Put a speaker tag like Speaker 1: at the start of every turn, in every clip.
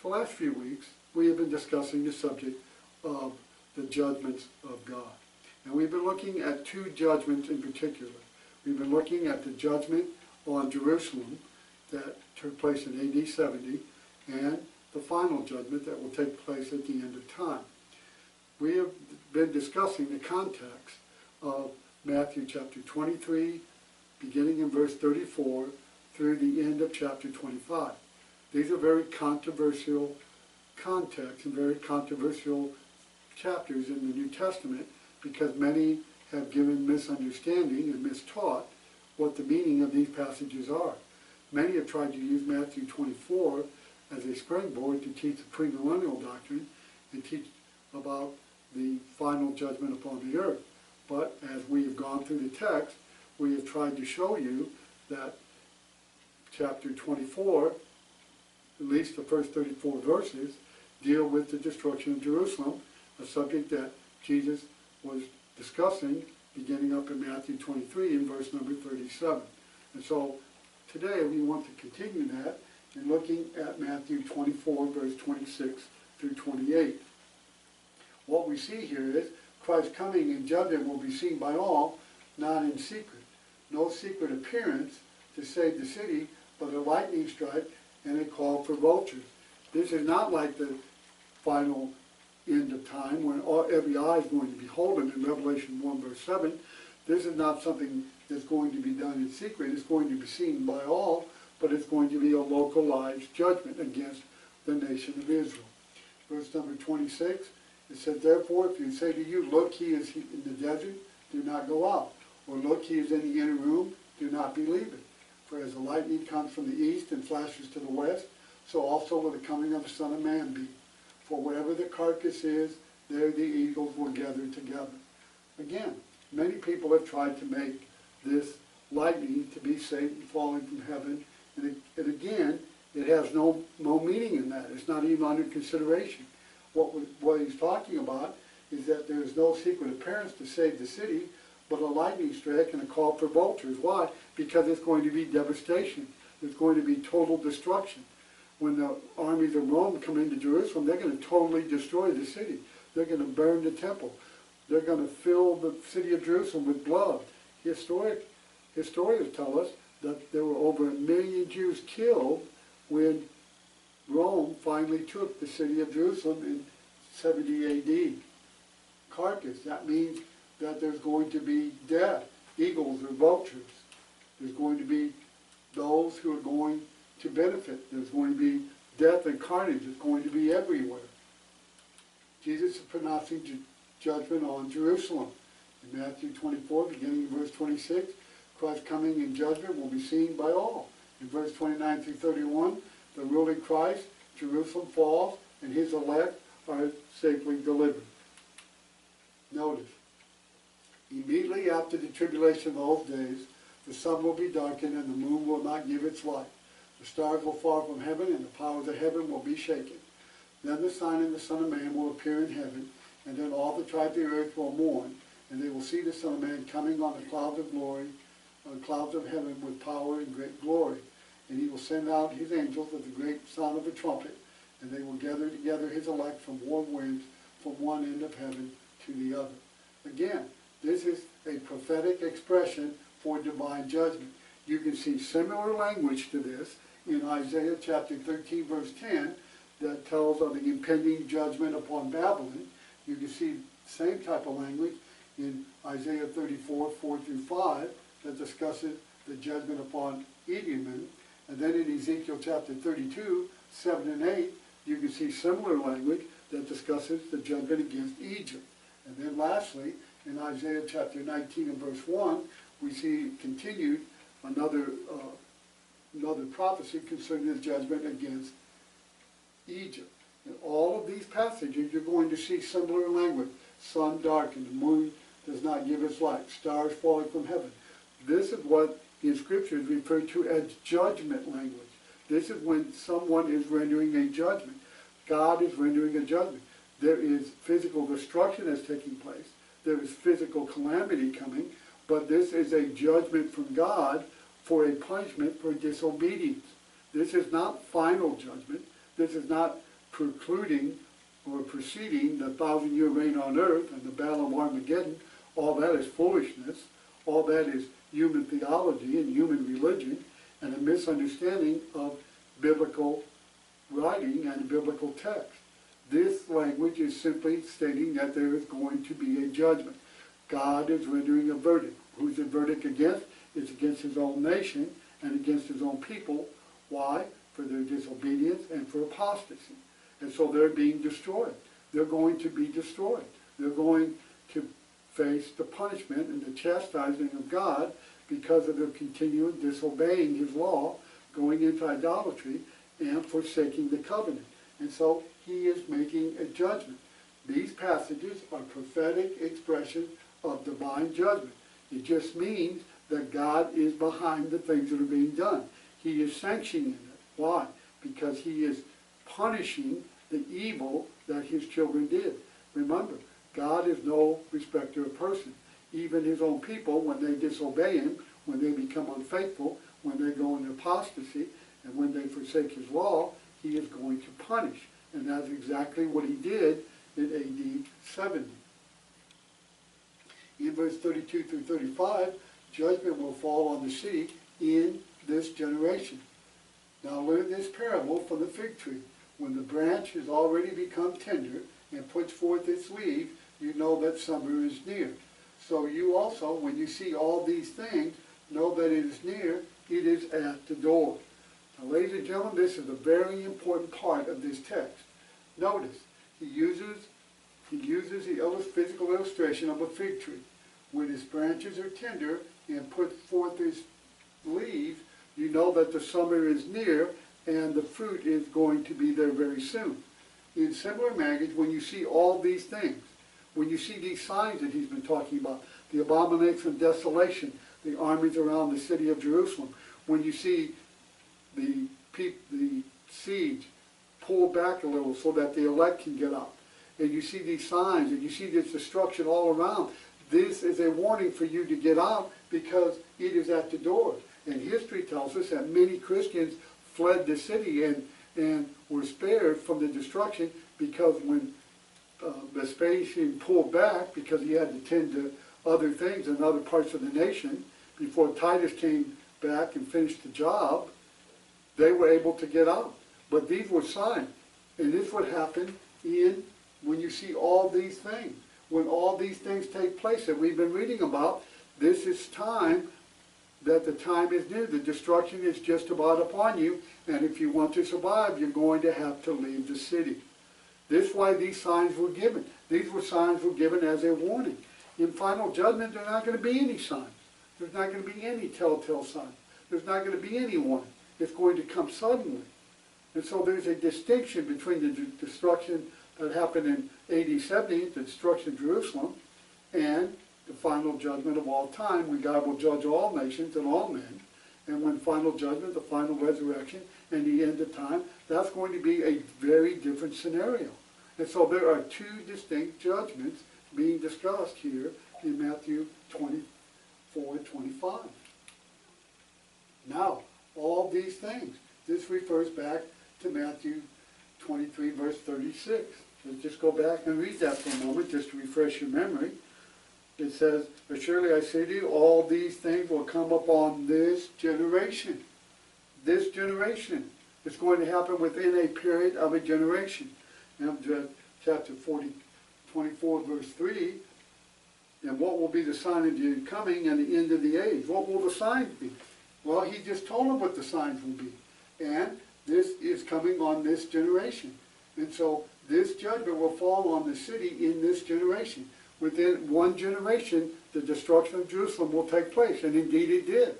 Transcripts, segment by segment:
Speaker 1: For the last few weeks, we have been discussing the subject of the judgments of God. And we've been looking at two judgments in particular. We've been looking at the judgment on Jerusalem that took place in AD 70 and the final judgment that will take place at the end of time. We have been discussing the context of Matthew chapter 23, beginning in verse 34, through the end of chapter 25. These are very controversial contexts and very controversial chapters in the New Testament because many have given misunderstanding and mistaught what the meaning of these passages are. Many have tried to use Matthew 24 as a springboard to teach the premillennial doctrine and teach about the final judgment upon the earth. But as we have gone through the text, we have tried to show you that chapter 24, at least the first 34 verses, deal with the destruction of Jerusalem, a subject that Jesus was discussing beginning up in Matthew 23 in verse number 37. And so today we want to continue that in looking at Matthew 24 verse 26 through 28. What we see here is Christ's coming and judgment will be seen by all, not in secret. No secret appearance to save the city, but a lightning strike and a call for vultures. This is not like the final end of time when every eye is going to be beholden in Revelation 1 verse 7. This is not something that's going to be done in secret. It's going to be seen by all, but it's going to be a localized judgment against the nation of Israel. Verse number 26, it says, therefore, if you say to you, look, he is in the desert, do not go out. Or look, he is in the inner room, do not believe it. For as the lightning comes from the east and flashes to the west, so also will the coming of the Son of Man be. For wherever the carcass is, there the eagles will gather together. Again, many people have tried to make this lightning to be Satan falling from heaven. And again, it has no meaning in that. It's not even under consideration. What he's talking about is that there is no secret appearance to save the city, but a lightning strike and a call for vultures. Why? Because it's going to be devastation. There's going to be total destruction. When the armies of Rome come into Jerusalem, they're going to totally destroy the city. They're going to burn the temple. They're going to fill the city of Jerusalem with blood. Historians tell us that there were over 1 million Jews killed when Rome finally took the city of Jerusalem in 70 AD. Carcass, that means that there's going to be death, eagles or vultures. There's going to be those who are going to benefit. There's going to be death and carnage. It's going to be everywhere. Jesus is pronouncing judgment on Jerusalem. In Matthew 24, beginning in verse 26, Christ's coming in judgment will be seen by all. In verse 29 through 31, the ruling Christ, Jerusalem falls, and his elect are safely delivered. Notice, immediately after the tribulation of those days, the sun will be darkened and the moon will not give its light. The stars will fall from heaven and the powers of heaven will be shaken. Then the sign of the Son of Man will appear in heaven, and then all the tribes of the earth will mourn, and they will see the Son of Man coming on the clouds of glory, on clouds of heaven with power and great glory. And he will send out his angels with the great sound of a trumpet, and they will gather together his elect from warm winds, from one end of heaven to the other. Again, this is a prophetic expression for divine judgment. You can see similar language to this in Isaiah chapter 13 verse 10 that tells of the impending judgment upon Babylon. You can see the same type of language in Isaiah 34, 4 through 5 that discusses the judgment upon Edom. And then in Ezekiel chapter 32, 7 and 8, you can see similar language that discusses the judgment against Egypt. And then lastly, in Isaiah chapter 19 and verse 1, we see continued another prophecy concerning the judgment against Egypt. In all of these passages, you're going to see similar language. Sun darkened, the moon does not give its light, stars falling from heaven. This is what in Scripture is referred to as judgment language. This is when someone is rendering a judgment. God is rendering a judgment. There is physical destruction that's taking place. There is physical calamity coming, but this is a judgment from God for a punishment for disobedience. This is not final judgment. This is not precluding or preceding the 1,000-year reign on earth and the battle of Armageddon, all that is foolishness. All that is human theology and human religion and a misunderstanding of biblical writing and biblical text. This language is simply stating that there is going to be a judgment. God is rendering a verdict. Who's the verdict against? It's against his own nation and against his own people. Why? For their disobedience and for apostasy. And so they're being destroyed. They're going to be destroyed. They're going to face the punishment and the chastising of God because of their continuing disobeying his law, going into idolatry, and forsaking the covenant. And so he is making a judgment. These passages are prophetic expressions of divine judgment. It just means that God is behind the things that are being done. He is sanctioning it. Why? Because he is punishing the evil that his children did. Remember, God is no respecter of person. Even his own people, when they disobey him, when they become unfaithful, when they go into apostasy, and when they forsake his law, he is going to punish. And that's exactly what he did in AD 70. In verse 32 through 35, judgment will fall on the city in this generation. Now learn this parable from the fig tree. When the branch has already become tender and puts forth its leaves, you know that summer is near. So you also, when you see all these things, know that it is near, it is at the door. Now, ladies and gentlemen, this is a very important part of this text. Notice, he uses the physical illustration of a fig tree. When its branches are tender and put forth its leaves, you know that the summer is near and the fruit is going to be there very soon. In similar manner, when you see all these things, when you see these signs that he's been talking about, the abomination of desolation, the armies around the city of Jerusalem, when you see the siege pull back a little so that the elect can get out, and you see these signs, and you see this destruction all around, this is a warning for you to get out because it is at the door. And history tells us that many Christians fled the city and were spared from the destruction because when Vespasian pulled back because he had to tend to other things in other parts of the nation, before Titus came back and finished the job, they were able to get out. But these were signs. And this would happen when you see all these things. When all these things take place that we've been reading about, this is time that the time is near. The destruction is just about upon you. And if you want to survive, you're going to have to leave the city. This is why these signs were given. These signs were given as a warning. In final judgment, there are not going to be any signs. There's not going to be any telltale signs. There's not going to be any warning. It's going to come suddenly. And so there's a distinction between the destruction that happened in AD 70, the destruction of Jerusalem, and the final judgment of all time, when God will judge all nations and all men. And when final judgment, the final resurrection, and the end of time, that's going to be a very different scenario. And so there are two distinct judgments being discussed here in Matthew 24 and 25. Now, all these things, this refers back to Matthew 23, verse 36. Let's just go back and read that for a moment, just to refresh your memory. It says, "But surely I say to you, all these things will come upon this generation." This generation. It's going to happen within a period of a generation. Now, chapter 24, verse 3, and what will be the sign of the coming and the end of the age? What will the signs be? Well, he just told them what the signs will be. And this is coming on this generation. And so this judgment will fall on the city in this generation. Within one generation, the destruction of Jerusalem will take place. And indeed it did.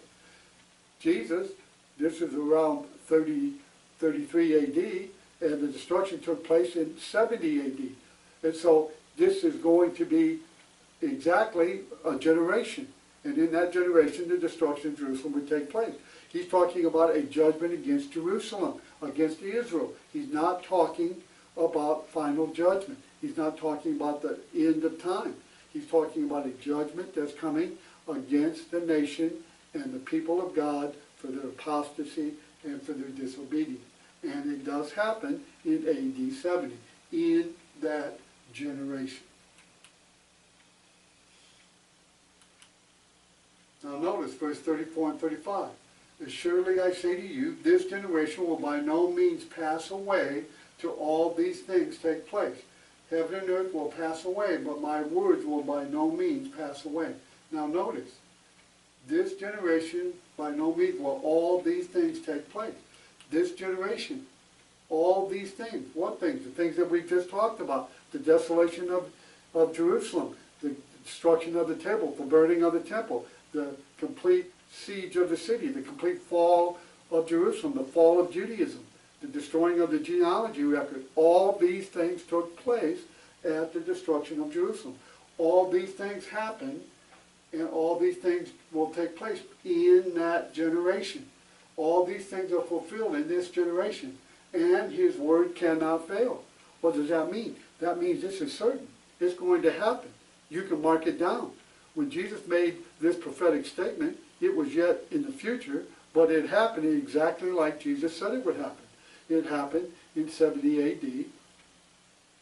Speaker 1: Jesus, this is around 33 AD, and the destruction took place in 70 AD. And so this is going to be exactly a generation. And in that generation, the destruction of Jerusalem would take place. He's talking about a judgment against Jerusalem, against Israel. He's not talking about final judgment. He's not talking about the end of time. He's talking about a judgment that's coming against the nation and the people of God for their apostasy and for their disobedience. And it does happen in AD 70, in that generation. Now notice verse 34 and 35. As surely I say to you, this generation will by no means pass away till all these things take place. Heaven and earth will pass away, but my words will by no means pass away. Now notice, this generation by no means will all these things take place. This generation, all these things. What things? The things that we just talked about. The desolation of Jerusalem, the destruction of the temple, the burning of the temple, the complete siege of the city, the complete fall of Jerusalem, the fall of Judaism, the destroying of the genealogy record. All these things took place at the destruction of Jerusalem. All these things happened, and all these things will take place in that generation. All these things are fulfilled in this generation, and his word cannot fail. What does that mean? That means this is certain. It's going to happen. You can mark it down. When Jesus made this prophetic statement, it was yet in the future, but it happened exactly like Jesus said it would happen. It happened in 70 AD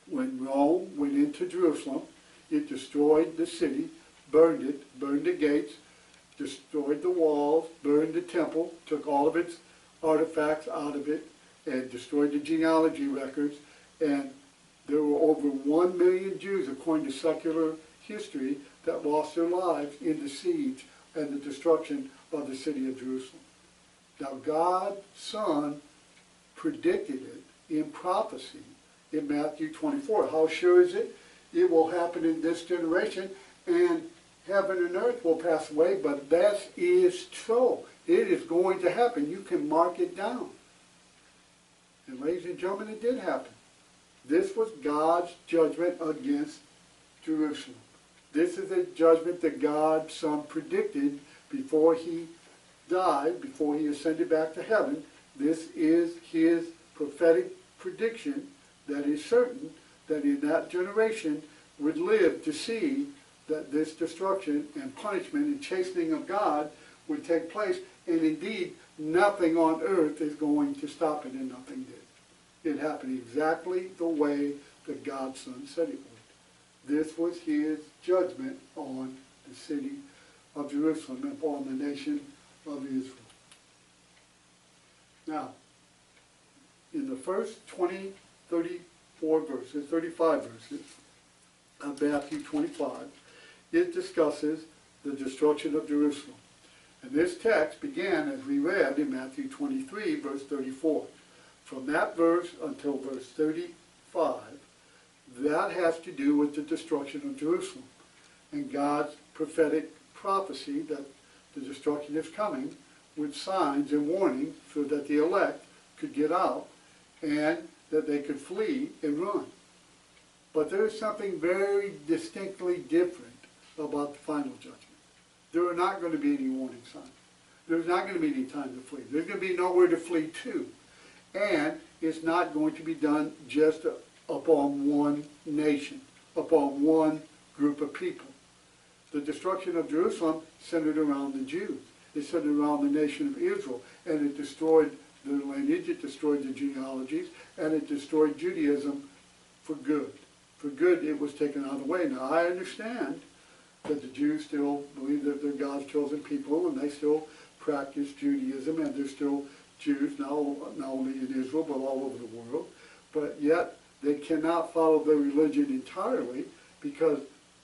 Speaker 1: when Rome went into Jerusalem. It destroyed the city, burned it, burned the gates, destroyed the walls, burned the temple, took all of its artifacts out of it, and destroyed the genealogy records. And there were over 1 million Jews, according to secular history, that lost their lives in the siege and the destruction of the city of Jerusalem. Now God's Son predicted it in prophecy in Matthew 24. How sure is it? It will happen in this generation, and heaven and earth will pass away, but that is so. It is going to happen. You can mark it down. And ladies and gentlemen, it did happen. This was God's judgment against Jerusalem. This is a judgment that God's Son predicted before he died, before he ascended back to heaven. This is his prophetic prediction that is certain that in that generation would live to see that this destruction and punishment and chastening of God would take place. And indeed, nothing on earth is going to stop it, and nothing did. It happened exactly the way that God's Son said it would. This was his judgment on the city of Jerusalem and upon the nation of Israel. Now, in the first 34 verses, 35 verses of Matthew 25, it discusses the destruction of Jerusalem. And this text began, as we read, in Matthew 23, verse 34. From that verse until verse 35, that has to do with the destruction of Jerusalem and God's prophetic prophecy that the destruction is coming with signs and warnings so that the elect could get out and that they could flee and run. But there is something very distinctly different about the final judgment. There are not going to be any warning signs. There's not going to be any time to flee. There's going to be nowhere to flee to. And it's not going to be done just upon one nation, upon one group of people. The destruction of Jerusalem centered around the Jews. It centered around the nation of Israel, and it destroyed the lineage, it destroyed the genealogies, and it destroyed Judaism for good. For good, it was taken out of the way. Now, I understand that the Jews still believe that they're God's chosen people, and they still practice Judaism, and they're still Jews, not only in Israel, but all over the world. But yet, they cannot follow their religion entirely, because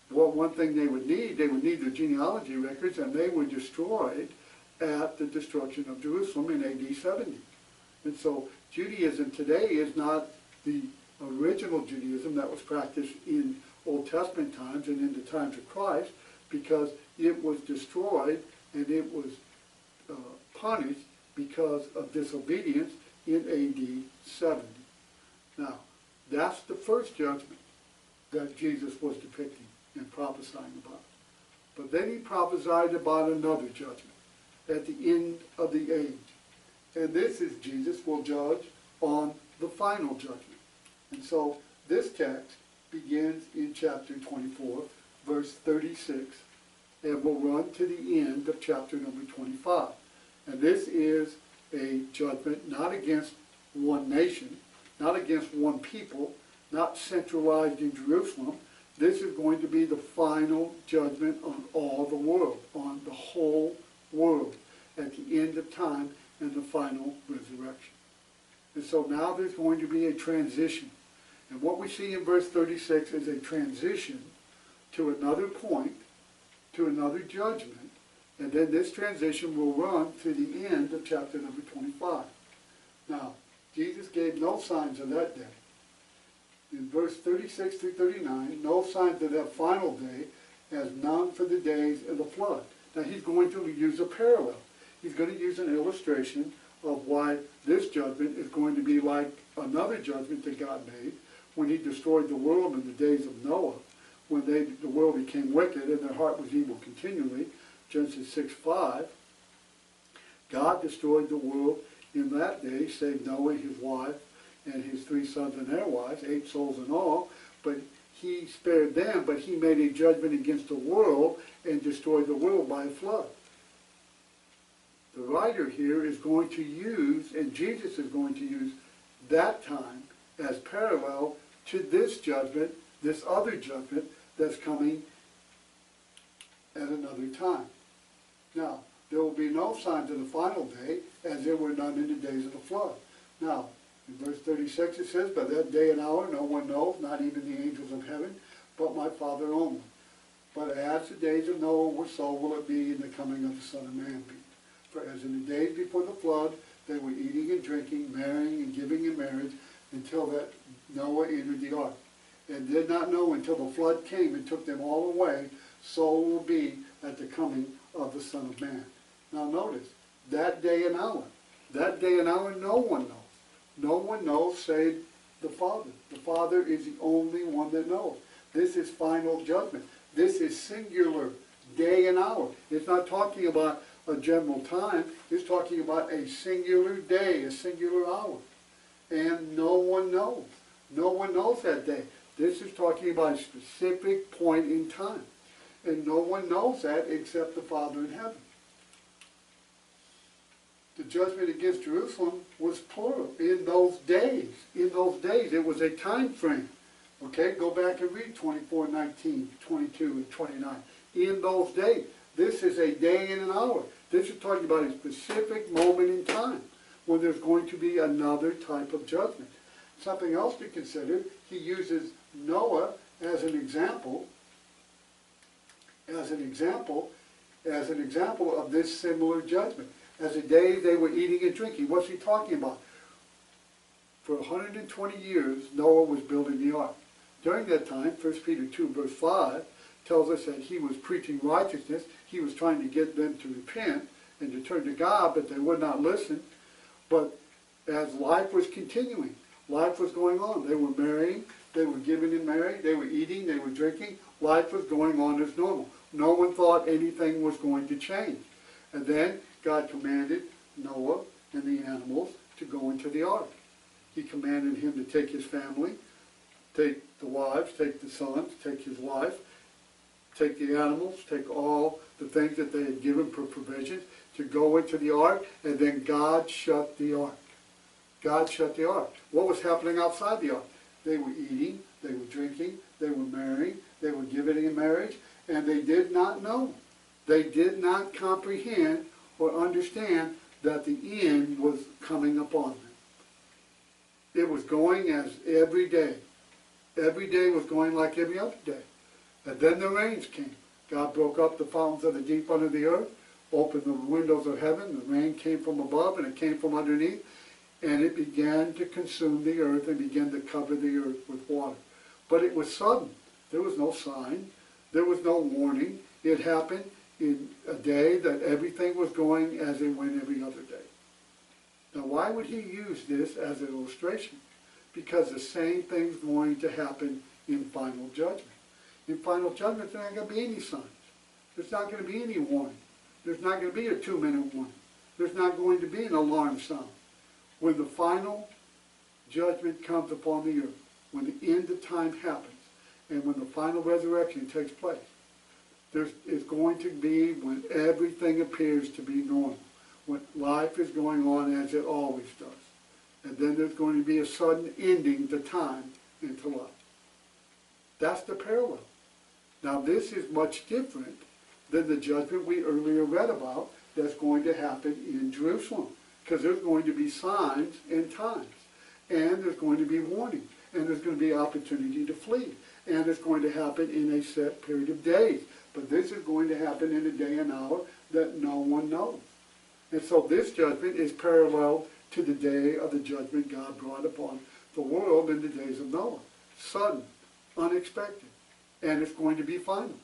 Speaker 1: one thing they would need their genealogy records, and they were destroyed at the destruction of Jerusalem in AD 70. And so Judaism today is not the original Judaism that was practiced in Old Testament times and in the times of Christ, because it was destroyed and it was punished because of disobedience in AD 70. Now, that's the first judgment that Jesus was depicting and prophesying about. But then he prophesied about another judgment at the end of the age. And this is Jesus will judge on the final judgment. And so this text begins in chapter 24, verse 36, and will run to the end of chapter number 25. And this is a judgment not against one nation, not against one people, not centralized in Jerusalem. This is going to be the final judgment on all the world, on the whole world, at the end of time and the final resurrection. And so now there's going to be a transition. And what we see in verse 36 is a transition to another point, to another judgment, and then this transition will run to the end of chapter number 25. Now, Jesus gave no signs of that day. In verse 36 through 39, no signs of that final day, as none for the days of the flood. Now he's going to use a parallel. He's going to use an illustration of why this judgment is going to be like another judgment that God made when he destroyed the world in the days of Noah, when the world became wicked and their heart was evil continually. Genesis 6:5. God destroyed the world in that day, save Noah, his wife, and his 3 sons and their wives, 8 souls in all. But he spared them, but he made a judgment against the world and destroyed the world by a flood. The writer here is going to use, and Jesus is going to use that time as parallel to this judgment, this other judgment that's coming at another time. Now, there will be no signs of the final day, as there were none in the days of the flood. Now, in verse 36 it says, by that day and hour no one knows, not even the angels of heaven, but my Father only. But as the days of Noah were, so will it be in the coming of the Son of Man be. For as in the days before the flood, they were eating and drinking, marrying and giving in marriage, until that Noah entered the ark, and did not know until the flood came and took them all away, so will be at the coming of the Son of Man. Now notice, that day and hour no one knows. No one knows save the Father. The Father is the only one that knows. This is final judgment. This is singular day and hour. It's not talking about a general time. It's talking about a singular day, a singular hour. And no one knows. No one knows that day. This is talking about a specific point in time. And no one knows that except the Father in heaven. The judgment against Jerusalem was plural in those days. In those days, it was a time frame. Okay, go back and read 24:19, 22, and 29. In those days, this is a day and an hour. This is talking about a specific moment in time when there's going to be another type of judgment. Something else to consider, he uses Noah as an example of this similar judgment. As a day they were eating and drinking. What's he talking about? For 120 years, Noah was building the ark. During that time, 1 Peter 2 verse 5 tells us that he was preaching righteousness. He was trying to get them to repent and to turn to God, but they would not listen. But as life was continuing, life was going on. They were marrying, they were giving in marriage, they were eating, they were drinking. Life was going on as normal. No one thought anything was going to change. And then God commanded Noah and the animals to go into the ark. He commanded him to take his family, take the wives, take the sons, take his wife, take the animals, take all the things that they had given for provisions, to go into the ark, and then God shut the ark. God shut the ark. What was happening outside the ark? They were eating, they were drinking, they were marrying, they were giving in marriage, and they did not know. They did not comprehend or understand that the end was coming upon them. It was going as every day. Every day was going like every other day. And then the rains came. God broke up the fountains of the deep under the earth, opened the windows of heaven. The rain came from above and it came from underneath. And it began to consume the earth and began to cover the earth with water. But it was sudden. There was no sign. There was no warning. It happened in a day that everything was going as it went every other day. Now why would he use this as an illustration? Because the same thing's going to happen in final judgment. In final judgment, there's not going to be any signs. There's not going to be any warning. There's not going to be a 2-minute warning. There's not going to be an alarm sound. When the final judgment comes upon the earth, when the end of time happens, and when the final resurrection takes place, there is going to be when everything appears to be normal, when life is going on as it always does. and then there's going to be a sudden ending to time into life. That's the parallel. Now this is much different than the judgment we earlier read about that's going to happen in Jerusalem. Because there's going to be signs and times. And there's going to be warning. And there's going to be opportunity to flee. And it's going to happen in a set period of days. But this is going to happen in a day and hour that no one knows. And so this judgment is parallel to the day of the judgment God brought upon the world in the days of Noah. Sudden, unexpected. And it's going to be final.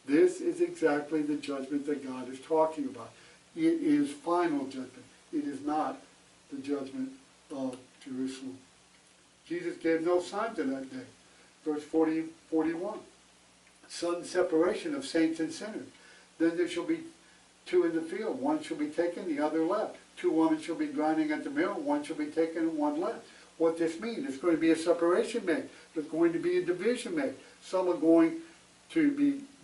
Speaker 1: This is exactly the judgment that God is talking about. It is final judgment. It is not the judgment of Jerusalem. Jesus gave no signs in that day. Verse 41. Sudden separation of saints and sinners. Then there shall be two in the field. One shall be taken, the other left. Two women shall be grinding at the mill. One shall be taken and one left. What this means? There's going to be a separation made. There's going to be a division made. Some are going to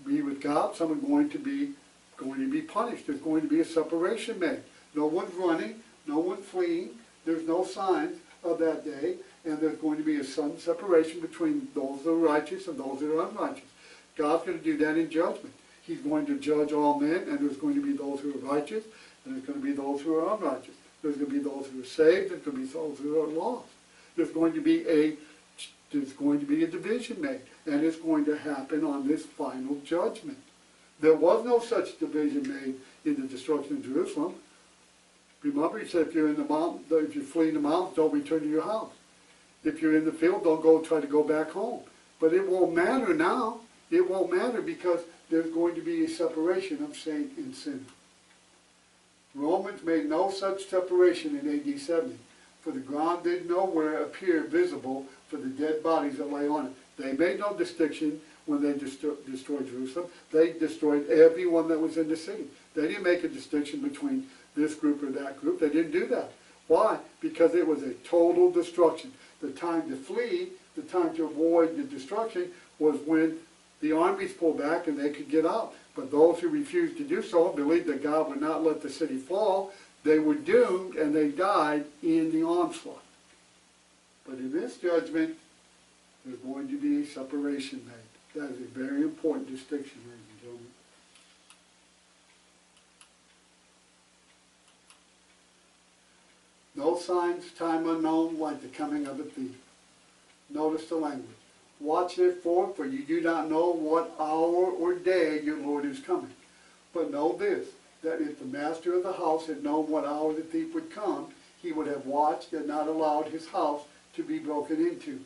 Speaker 1: be with God. Some are going to be punished. There's going to be a separation made. No one's running. No one's fleeing. There's no signs of that day. And there's going to be a sudden separation between those that are righteous and those that are unrighteous. God's going to do that in judgment. He's going to judge all men, and there's going to be those who are righteous, and there's going to be those who are unrighteous. There's going to be those who are saved, and there's going to be those who are lost. There's going to be a division made, and it's going to happen on this final judgment. There was no such division made in the destruction of Jerusalem. Remember, he said, if you're in the mountain, if you're fleeing the mountains, don't return to your house. If you're in the field, don't try to go back home. But it won't matter now. It won't matter because there's going to be a separation of saint and sinner. Romans made no such separation in AD 70, for the ground did nowhere appear visible for the dead bodies that lay on it. They made no distinction when they destroyed Jerusalem. They destroyed everyone that was in the city. They didn't make a distinction between this group or that group. They didn't do that. Why? Because it was a total destruction. The time to flee, the time to avoid the destruction was when the armies pulled back and they could get out. But those who refused to do so and believed that God would not let the city fall, they were doomed and they died in the onslaught. But in this judgment, there's going to be a separation made. That is a very important distinction, ladies and gentlemen. No signs, time unknown, like the coming of a thief. Notice the language. Watch therefore, for you do not know what hour or day your Lord is coming. But know this, that if the master of the house had known what hour the thief would come, he would have watched and not allowed his house to be broken into.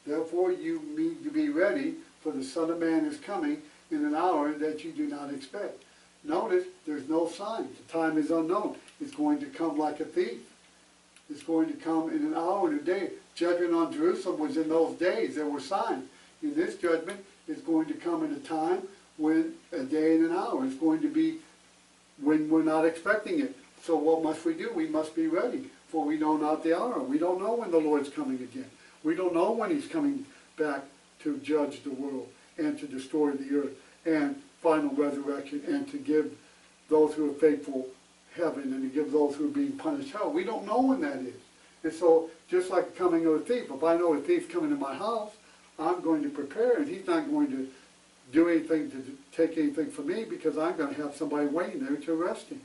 Speaker 1: Therefore you need to be ready, for the Son of Man is coming in an hour that you do not expect. Notice, there's no sign. The time is unknown. It's going to come like a thief. It's going to come in an hour and a day. Judgment on Jerusalem was in those days. There were signs. In this judgment, it's going to come in a time when a day and an hour. It's going to be when we're not expecting it. So what must we do? We must be ready, for we know not the hour. We don't know when the Lord's coming again. We don't know when he's coming back to judge the world and to destroy the earth and final resurrection and to give those who are faithful heaven and to give those who are being punished hell. We don't know when that is. And so, just like the coming of a thief, if I know a thief's coming to my house, I'm going to prepare, and he's not going to do anything to take anything from me because I'm going to have somebody waiting there to arrest him.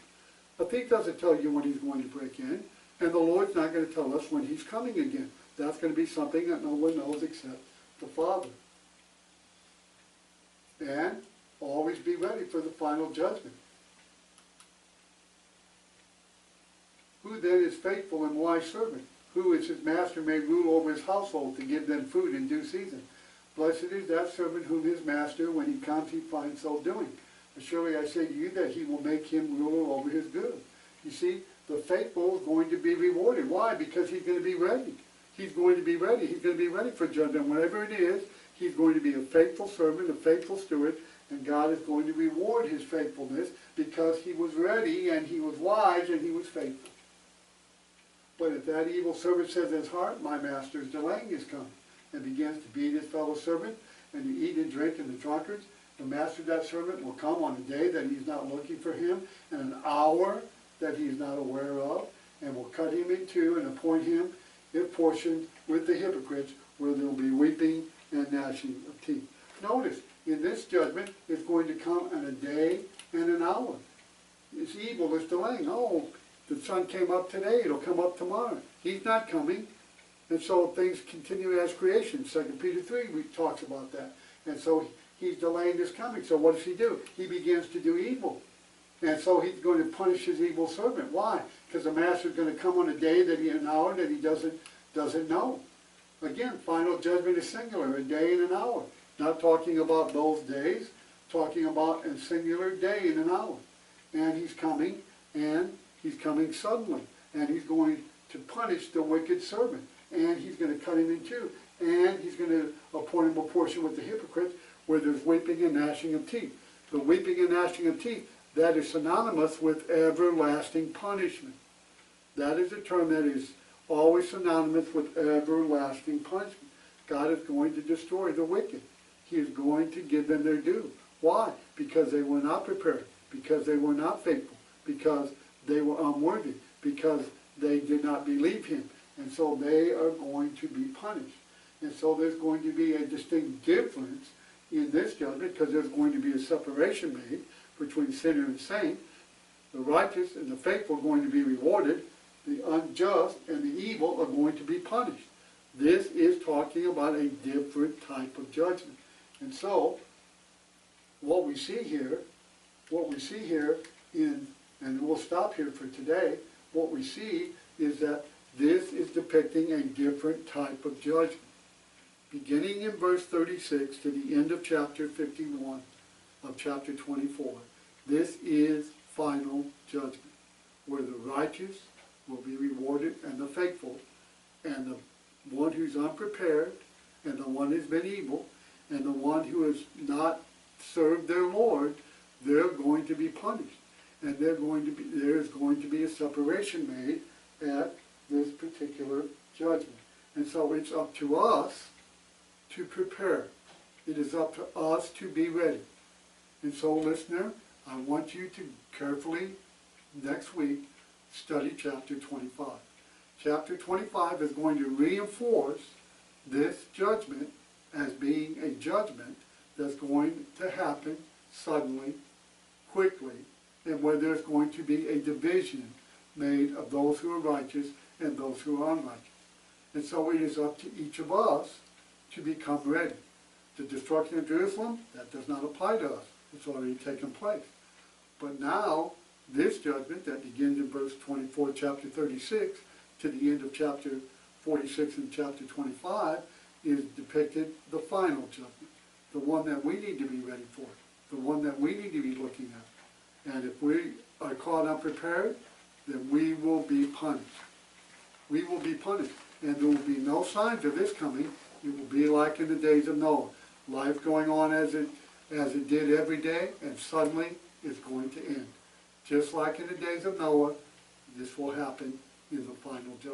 Speaker 1: A thief doesn't tell you when he's going to break in, and the Lord's not going to tell us when he's coming again. That's going to be something that no one knows except the Father. And always be ready for the final judgment. Who then is faithful and wise servant? Who is his master may rule over his household to give them food in due season? Blessed is that servant whom his master, when he comes, he finds so doing. Surely I say to you that he will make him ruler over his good. You see, the faithful is going to be rewarded. Why? Because he's going to be ready. He's going to be ready. He's going to be ready for judgment. Whatever it is, he's going to be a faithful servant, a faithful steward, and God is going to reward his faithfulness because he was ready and he was wise and he was faithful. But if that evil servant says in his heart, my master is delaying his coming, and begins to beat his fellow servant, and to eat and drink in the drunkards, the master of that servant will come on a day that he's not looking for him, and an hour that he's not aware of, and will cut him in two and appoint him is portioned with the hypocrites, where there will be weeping and gnashing of teeth. Notice, in this judgment, it's going to come in a day and an hour. It's evil that's delaying. Oh, the sun came up today, it'll come up tomorrow. He's not coming. And so things continue as creation. 2 Peter 3 talks about that. And so he's delaying his coming. So what does he do? He begins to do evil. And so he's going to punish his evil servant. Why? Because the master's going to come on a day, an hour that he doesn't know. Again, final judgment is singular, a day and an hour. Not talking about both days, talking about a singular day and an hour. And he's coming suddenly. And he's going to punish the wicked servant. And he's going to cut him in two. And he's going to appoint him a portion with the hypocrites, where there's weeping and gnashing of teeth. The weeping and gnashing of teeth, that is synonymous with everlasting punishment. That is a term that is always synonymous with everlasting punishment. God is going to destroy the wicked. He is going to give them their due. Why? Because they were not prepared, because they were not faithful, because they were unworthy, because they did not believe him. And so they are going to be punished. And so there's going to be a distinct difference in this judgment, because there's going to be a separation made between sinner and saint. The righteous and the faithful are going to be rewarded. The unjust and the evil are going to be punished. This is talking about a different type of judgment. And so, what we see here and we'll stop here for today, what we see is that this is depicting a different type of judgment. Beginning in verse 36 to the end of chapter 51 of chapter 24, this is final judgment, where the righteous will be rewarded and the faithful, and the one who's unprepared, and the one who's been evil, and the one who has not served their Lord, they're going to be punished. And there's going to be a separation made at this particular judgment. And so it's up to us to prepare. It is up to us to be ready. And so, listener, I want you to carefully, next week, study chapter 25. Chapter 25 is going to reinforce this judgment as being a judgment that's going to happen suddenly, quickly, and where there's going to be a division made of those who are righteous and those who are unrighteous. And so it is up to each of us to become ready. The destruction of Jerusalem, that does not apply to us. It's already taken place. But now, this judgment that begins in verse 24, chapter 36, to the end of chapter 46 and chapter 25, is depicted the final judgment, the one that we need to be ready for, the one that we need to be looking at. And if we are caught unprepared, then we will be punished. We will be punished. And there will be no signs of this coming. It will be like in the days of Noah. Life going on as it did every day, and suddenly it's going to end. Just like in the days of Noah, this will happen in the final judgment.